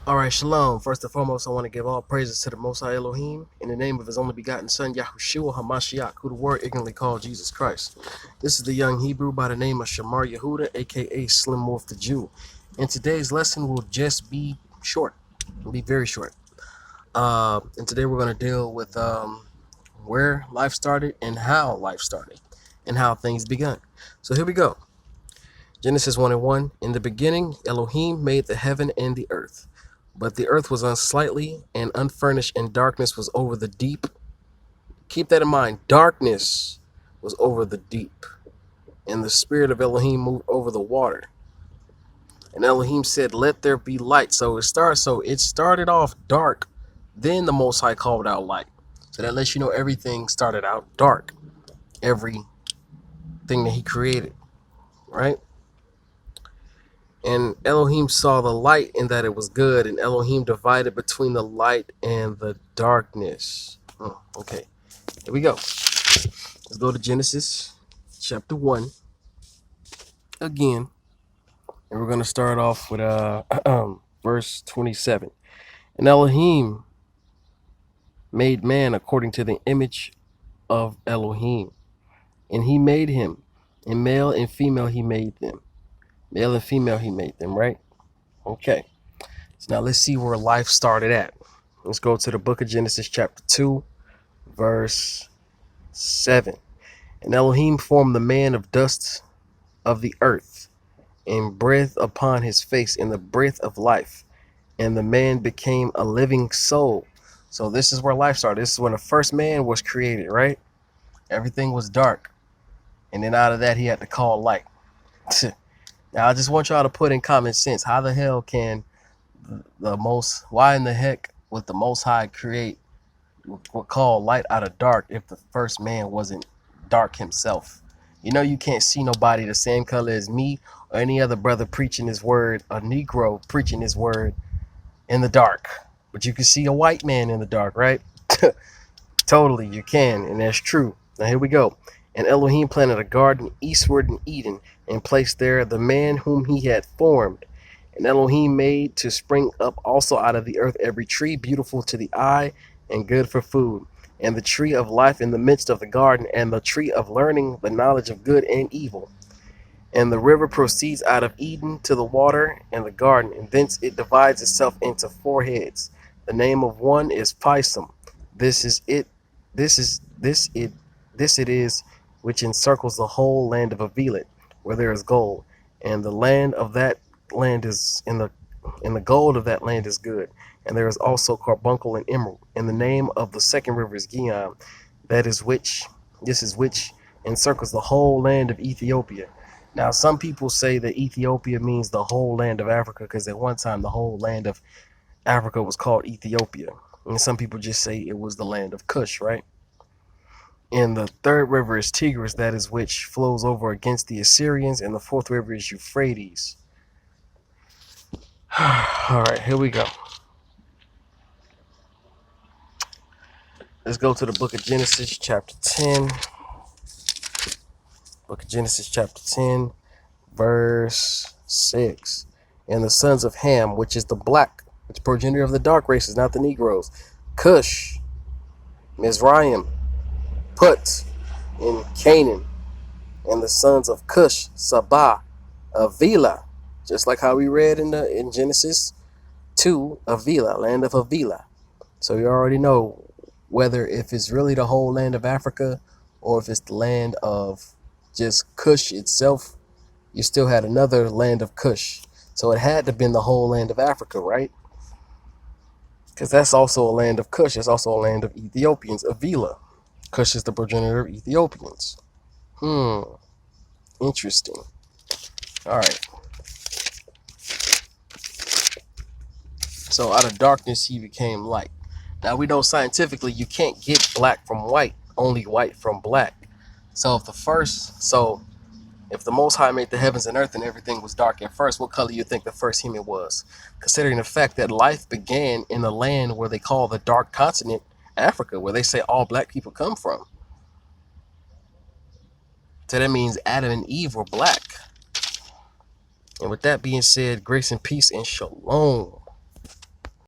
All right, shalom. First and foremost, I want to give all praises to the Most High Elohim in the name of His only begotten Son, Yahushua Hamashiach, who the word ignorantly called Jesus Christ. This is the young Hebrew by the name of Shamar Yehuda, aka Slim Wolf the Jew. And today's lesson will just be short. It'll be very short. And today we're going to deal with where life started and how life started and how things begun. So here we go. Genesis 1:1. In the beginning, Elohim made the heaven and the earth. But the earth was unsightly and unfurnished, and darkness was over the deep. Keep that in mind. Darkness was over the deep. And the spirit of Elohim moved over the water. And Elohim said, "Let there be light." So it started off dark. Then the Most High called out light. So that lets you know everything started out dark. Everything that He created, right? And Elohim saw the light and that it was good, and Elohim divided between the light and the darkness. Okay, here we go. Let's go to Genesis chapter 1 again. And we're going to start off with verse 27. And Elohim made man according to the image of Elohim. And He made him. And male and female He made them. Male and female He made them, right? Okay. So now let's see where life started at. Let's go to the book of Genesis chapter 2, verse 7. And Elohim formed the man of dust of the earth, and breathed upon his face in the breath of life, and the man became a living soul. So this is where life started. This is when the first man was created, right? Everything was dark. And then out of that, He had to call light. Now, I just want y'all to put in common sense. How the hell can why in the heck would the Most High create what call light out of dark if the first man wasn't dark himself? You know, you can't see nobody the same color as me or any other brother preaching His word, a Negro preaching His word in the dark. But you can see a white man in the dark, right? Totally, you can, and that's true. Now here we go. And Elohim planted a garden eastward in Eden, and placed there the man whom He had formed. And Elohim made to spring up also out of the earth every tree beautiful to the eye and good for food, and the tree of life in the midst of the garden, and the tree of learning the knowledge of good and evil. And the river proceeds out of Eden to the water and the garden, and thence it divides itself into four heads. The name of one is Pison. This it is which encircles the whole land of Avilat, where there is gold, and the land of that land is in the gold of that land is good, and there is also carbuncle and emerald. And the name of the second river is Gihon. This is which encircles the whole land of Ethiopia. Now, some people say that Ethiopia means the whole land of Africa, because at one time the whole land of Africa was called Ethiopia. And some people just say it was the land of Cush, right? And the third river is Tigris, that is which flows over against the Assyrians, and the fourth river is Euphrates. All right, here we go. Let's go to the book of Genesis chapter 10. Book of Genesis chapter 10, verse 6. And the sons of Ham, which is the progenitor of the dark races, not the Negroes, Cush, Mizraim, Put, and Canaan. And the sons of Cush, Sabah, Avila, just like how we read in Genesis 2, Avila, land of Avila. So you already know whether if it's really the whole land of Africa or if it's the land of just Cush itself. You still had another land of Cush. So it had to have been the whole land of Africa, right? Because that's also a land of Cush. It's also a land of Ethiopians, Avila. Cush is the progenitor of Ethiopians. Interesting. All right. So out of darkness He became light. Now we know scientifically you can't get black from white, only white from black. So if the Most High made the heavens and earth and everything was dark at first, what color you think the first human was? Considering the fact that life began in the land where they call the dark continent, Africa, where they say all black people come from. So that means Adam and Eve were black. And with that being said, grace and peace and shalom.